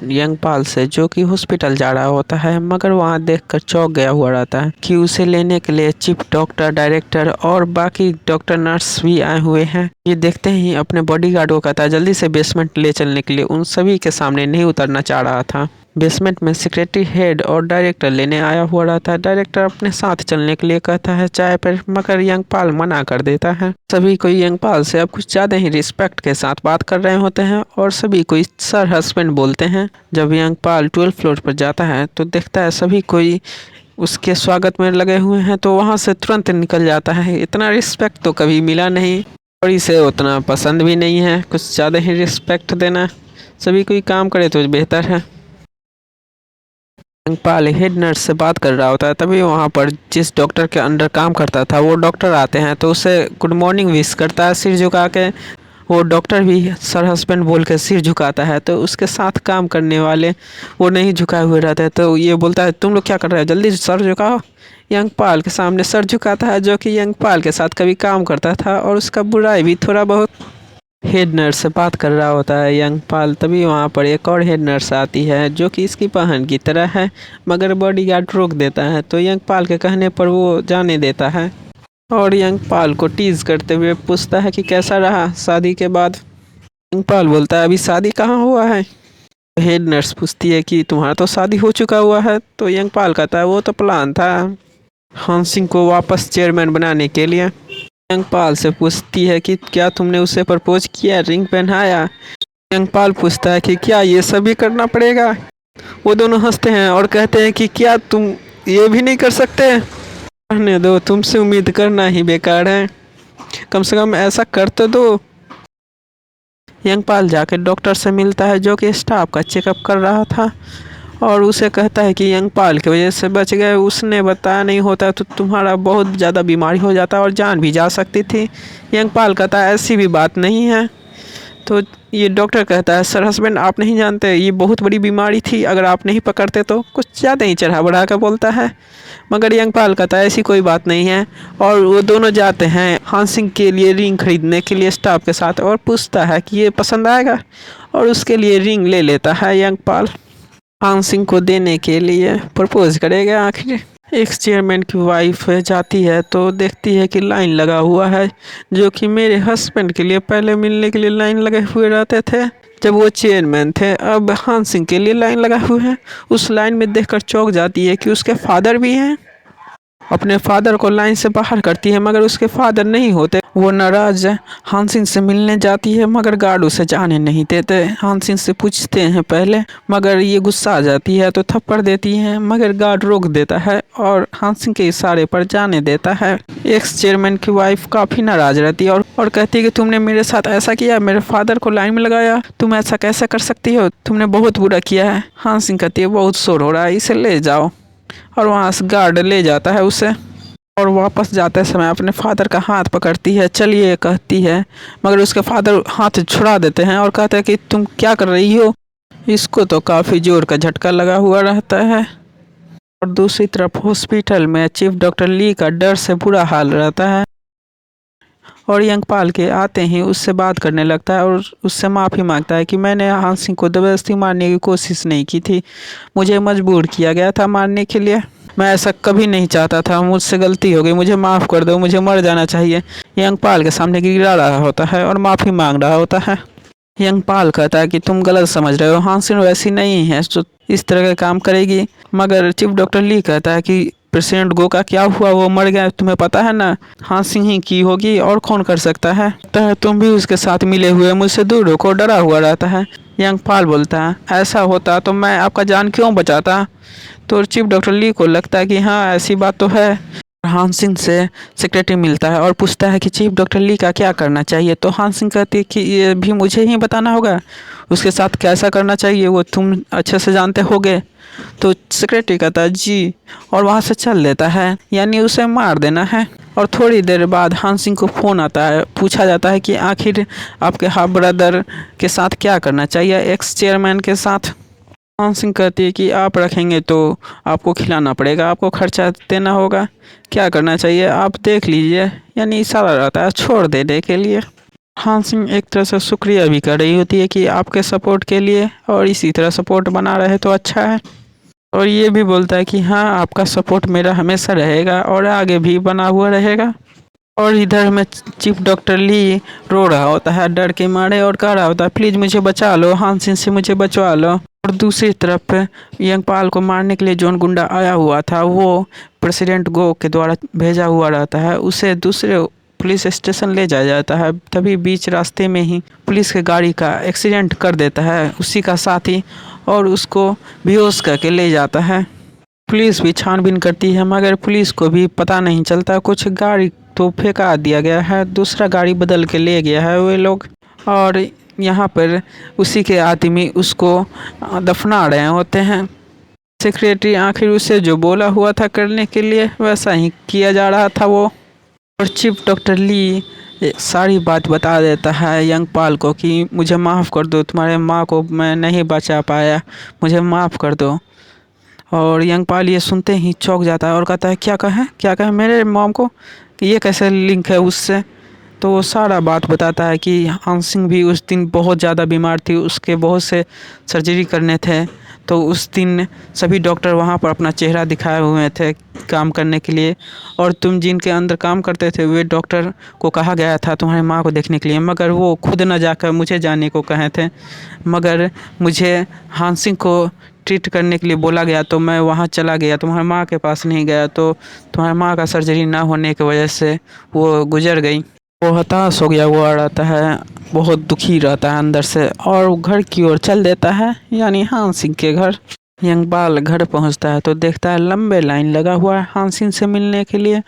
यंगपाल से, जो कि हॉस्पिटल जा रहा होता है, मगर वहां देखकर चौंक गया हुआ रहता है कि उसे लेने के लिए चीफ डॉक्टर, डायरेक्टर और बाकी डॉक्टर नर्स भी आए हुए हैं। ये देखते ही अपने बॉडीगार्ड को कहता है जल्दी से बेसमेंट ले चलने के लिए। उन सभी के सामने नहीं उतरना चाह रहा था। बेसमेंट में सेक्रेटरी, हेड और डायरेक्टर लेने आया हुआ रहता है। डायरेक्टर अपने साथ चलने के लिए कहता है चाय पर, मगर यंगपाल मना कर देता है। सभी कोई यंगपाल से अब कुछ ज़्यादा ही रिस्पेक्ट के साथ बात कर रहे होते हैं और सभी कोई सर हस्बैंड बोलते हैं। जब यंगपाल 12th फ्लोर पर जाता है तो देखता है सभी कोई उसके स्वागत में लगे हुए हैं, तो वहाँ से तुरंत निकल जाता है। इतना रिस्पेक्ट तो कभी मिला नहीं और इसे उतना पसंद भी नहीं है कुछ ज़्यादा ही रिस्पेक्ट देना। सभी कोई काम करे तो बेहतर है। यंगपाल हेड नर्स से बात कर रहा होता है, तभी वहाँ पर जिस डॉक्टर के अंडर काम करता था वो डॉक्टर आते हैं, तो उसे गुड मॉर्निंग विश करता है सिर झुका के। वो डॉक्टर भी सर हस्बैंड बोल के सिर झुकाता है, तो उसके साथ काम करने वाले वो नहीं झुकाए हुए रहते हैं, तो ये बोलता है तुम लोग क्या कर रहे हो, जल्दी सर झुकाओ। यंगपाल के सामने सर झुकाता है, जो कि यंगपाल के साथ कभी काम करता था और उसका बुराई भी थोड़ा बहुत। हेड नर्स से बात कर रहा होता है यंगपाल, तभी वहाँ पर एक और हेड नर्स आती है जो कि इसकी बहन की तरह है, मगर बॉडीगार्ड रोक देता है, तो यंगपाल के कहने पर वो जाने देता है और यंगपाल को टीज करते हुए पूछता है कि कैसा रहा शादी के बाद। यंगपाल बोलता है अभी शादी कहाँ हुआ है। हेड नर्स पूछती है कि तुम्हारा तो शादी हो चुका हुआ है, तो यंगपाल कहता है वो तो प्लान था हांसिंग को वापस चेयरमैन बनाने के लिए। यंगपाल से पूछती है कि क्या तुमने उसे प्रपोज किया, रिंग पहनाया। यंगपाल पूछता है कि क्या ये सभी करना पड़ेगा। वो दोनों हंसते हैं और कहते हैं कि क्या तुम ये भी नहीं कर सकते। रहने दो, तुमसे उम्मीद करना ही बेकार है, कम से कम ऐसा कर तो दो। यंगपाल जाकर डॉक्टर से मिलता है जो कि स्टाफ का चेकअप कर रहा था और उसे कहता है कि यंगपाल की वजह से बच गए, उसने बताया नहीं होता तो तुम्हारा बहुत ज़्यादा बीमारी हो जाता और जान भी जा सकती थी। यंगपाल कहता है ऐसी भी बात नहीं है। तो ये डॉक्टर कहता है सर हस्बैंड आप नहीं जानते, ये बहुत बड़ी बीमारी थी, अगर आप नहीं पकड़ते तो। कुछ ज़्यादा ही चढ़ा बढ़ा कर बोलता है, मगर यंगपाल कहता है ऐसी कोई बात नहीं है। और वो दोनों जाते हैं हांसिंग के लिए रिंग खरीदने के लिए स्टाफ के साथ और पूछता है कि ये पसंद आएगा, और उसके लिए रिंग ले लेता है यंगपाल। हांसिंग को देने के लिए प्रपोज करेगा। आखिर एक्स चेयरमैन की वाइफ जाती है तो देखती है कि लाइन लगा हुआ है, जो कि मेरे हस्बैंड के लिए पहले मिलने के लिए लाइन लगे हुए रहते थे जब वो चेयरमैन थे, अब हांसिंग के लिए लाइन लगा हुआ है। उस लाइन में देखकर चौंक जाती है कि उसके फादर भी हैं। अपने फादर को लाइन से बाहर करती है, मगर उसके फादर नहीं होते। वो नाराज हांसिन से मिलने जाती है, मगर गार्ड उसे जाने नहीं देते। हांसिन से पूछते हैं पहले, मगर ये गुस्सा आ जाती है तो थप्पड़ देती है, मगर गार्ड रोक देता है और हांसिन के इशारे पर जाने देता है। एक्स चेयरमैन की वाइफ काफ़ी नाराज रहती है और कहती है कि तुमने मेरे साथ ऐसा किया, मेरे फादर को लाइन में लगाया, तुम ऐसा कैसे कर सकती हो, तुमने बहुत बुरा किया है। हांसिन कहती है बहुत शोर हो रहा है, इसे ले जाओ, और वहाँ से गार्ड ले जाता है उसे। और वापस जाते समय अपने फादर का हाथ पकड़ती है, चलिए कहती है, मगर उसके फादर हाथ छुड़ा देते हैं और कहते हैं कि तुम क्या कर रही हो। इसको तो काफ़ी जोर का झटका लगा हुआ रहता है। और दूसरी तरफ हॉस्पिटल में चीफ डॉक्टर ली का डर से बुरा हाल रहता है और यंगपाल के आते ही उससे बात करने लगता है और उससे माफ़ी मांगता है कि मैंने हांसिंग को ज़बरदस्ती मारने की कोशिश नहीं की थी, मुझे मजबूर किया गया था मारने के लिए, मैं ऐसा कभी नहीं चाहता था, मुझसे गलती हो गई, मुझे माफ़ कर दो, मुझे मर जाना चाहिए। यंगपाल के सामने गिरा रहा होता है और माफ़ी मांग रहा होता है। यंगपाल कहता है कि तुम गलत समझ रहे हो, हांसिन वैसी नहीं है जो इस तरह का काम करेगी। मगर चीफ डॉक्टर ली कहता है कि प्रेसिडेंट गो का क्या हुआ, वो मर गया, तुम्हें पता है ना, हांसिन ही की होगी और कौन कर सकता है, तो तुम भी उसके साथ मिले हुए मुझसे दूर होकर डरा हुआ रहता है। यंगपाल बोलता है ऐसा होता तो मैं आपका जान क्यों बचाता। तो चीफ डॉक्टर ली को लगता है कि हाँ ऐसी बात तो है। हांसिन से सेक्रेटरी मिलता है और पूछता है कि चीफ डॉक्टर ली का क्या करना चाहिए, तो हांसिन कहती है कि ये भी मुझे ही बताना होगा, उसके साथ कैसा करना चाहिए वो तुम अच्छे से जानते होगे। तो सेक्रेटरी कहता है जी, और वहाँ से चल देता है, यानी उसे मार देना है। और थोड़ी देर बाद हांसिन को फ़ोन आता है, पूछा जाता है कि आखिर आपके हाफ ब्रदर के साथ क्या करना चाहिए, एक्स चेयरमैन के साथ। हांसिन कहती है कि आप रखेंगे तो आपको खिलाना पड़ेगा, आपको खर्चा देना होगा, क्या करना चाहिए आप देख लीजिए, यानी इशारा रहता है छोड़ देने के लिए। हान सिंह एक तरह से शुक्रिया भी कर रही होती है कि आपके सपोर्ट के लिए, और इसी तरह सपोर्ट बना रहे तो अच्छा है। और ये भी बोलता है कि हाँ, आपका सपोर्ट मेरा हमेशा रहेगा और आगे भी बना हुआ रहेगा। और इधर में चीफ डॉक्टर ली रो रहा होता है डर के मारे और कह रहा होता है प्लीज़ मुझे बचा लो, हान सिंह से मुझे बचवा लो। और दूसरी तरफ यंगपाल को मारने के लिए जौन गुंडा आया हुआ था वो प्रेसिडेंट गो के द्वारा भेजा हुआ रहता है, उसे दूसरे पुलिस स्टेशन ले जाया जाता है। तभी बीच रास्ते में ही पुलिस के गाड़ी का एक्सीडेंट कर देता है उसी का साथी, और उसको बेहोश करके ले जाता है। पुलिस भी छानबीन करती है मगर पुलिस को भी पता नहीं चलता, कुछ गाड़ी तो फेंका दिया गया है, दूसरा गाड़ी बदल के ले गया है वे लोग। और यहाँ पर उसी के आदमी उसको दफना रहे होते हैं। सेक्रेटरी आखिर उसे जो बोला हुआ था करने के लिए वैसा ही किया जा रहा था वो। और चीफ डॉक्टर ली सारी बात बता देता है यंगपाल को कि मुझे माफ़ कर दो, तुम्हारे माँ को मैं नहीं बचा पाया, मुझे माफ़ कर दो। और यंगपाल ये सुनते ही चौंक जाता है और कहता है क्या कहे मेरे मॉम को, कि ये कैसे लिंक है उससे। तो वो सारा बात बताता है कि हान सिंह भी उस दिन बहुत ज़्यादा बीमार थी, उसके बहुत से सर्जरी करने थे, तो उस दिन सभी डॉक्टर वहाँ पर अपना चेहरा दिखाए हुए थे काम करने के लिए। और तुम जिनके अंदर काम करते थे वे डॉक्टर को कहा गया था तुम्हारी माँ को देखने के लिए, मगर वो खुद न जाकर मुझे जाने को कहे थे। मगर मुझे हान सिंह को ट्रीट करने के लिए बोला गया तो मैं वहाँ चला गया, तुम्हारी माँ के पास नहीं गया, तो तुम्हारी माँ का सर्जरी ना होने की वजह से वो गुजर गई। वो हताश हो गया हुआ रहता है, बहुत दुखी रहता है अंदर से, और वो घर की ओर चल देता है, यानी हान सिंह के घर। यंगपाल घर पहुंचता है तो देखता है लंबे लाइन लगा हुआ है हान सिंह से मिलने के लिए।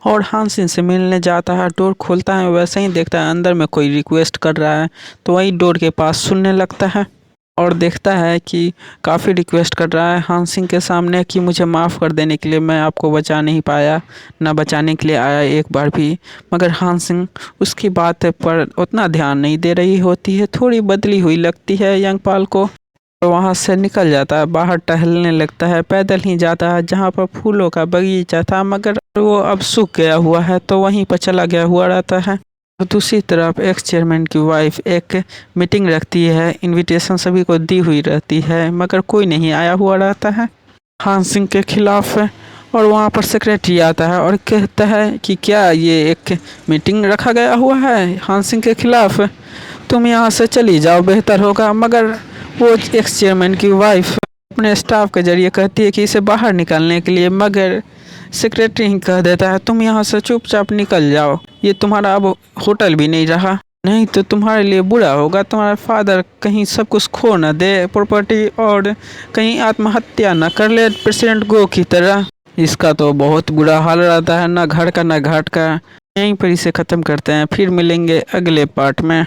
और हान सिंह से मिलने जाता है, डोर खोलता है, वैसे ही देखता है अंदर में कोई रिक्वेस्ट कर रहा है, तो वही डोर के पास सुनने लगता है और देखता है कि काफ़ी रिक्वेस्ट कर रहा है हान सिंह के सामने कि मुझे माफ़ कर देने के लिए, मैं आपको बचा नहीं पाया, ना बचाने के लिए आया एक बार भी। मगर हान सिंह उसकी बात पर उतना ध्यान नहीं दे रही होती है, थोड़ी बदली हुई लगती है यंगपाल को। तो वहाँ से निकल जाता है, बाहर टहलने लगता है, पैदल ही जाता है जहाँ पर फूलों का बगीचा था, मगर वो अब सूख गया हुआ है तो वहीं पर चला गया हुआ रहता है। और दूसरी तरफ एक्स चेयरमैन की वाइफ एक मीटिंग रखती है, इनविटेशन सभी को दी हुई रहती है, मगर कोई नहीं आया हुआ रहता है हान सिंह के खिलाफ। और वहाँ पर सेक्रेटरी आता है और कहता है कि क्या ये एक मीटिंग रखा गया हुआ है हान सिंह के खिलाफ, तुम यहाँ से चली जाओ बेहतर होगा। मगर वो एक्स चेयरमैन की वाइफ अपने स्टाफ के जरिए कहती है कि इसे बाहर निकालने के लिए, मगर सेक्रेटरी ही कह देता है तुम यहाँ से चुपचाप निकल जाओ, ये तुम्हारा अब होटल भी नहीं रहा, नहीं तो तुम्हारे लिए बुरा होगा, तुम्हारा फादर कहीं सब कुछ खो न दे प्रॉपर्टी, और कहीं आत्महत्या न कर ले प्रेसिडेंट गो की तरह। इसका तो बहुत बुरा हाल रहता है, ना घर का ना घाट का। यहीं पर इसे ख़त्म करते हैं, फिर मिलेंगे अगले पार्ट में।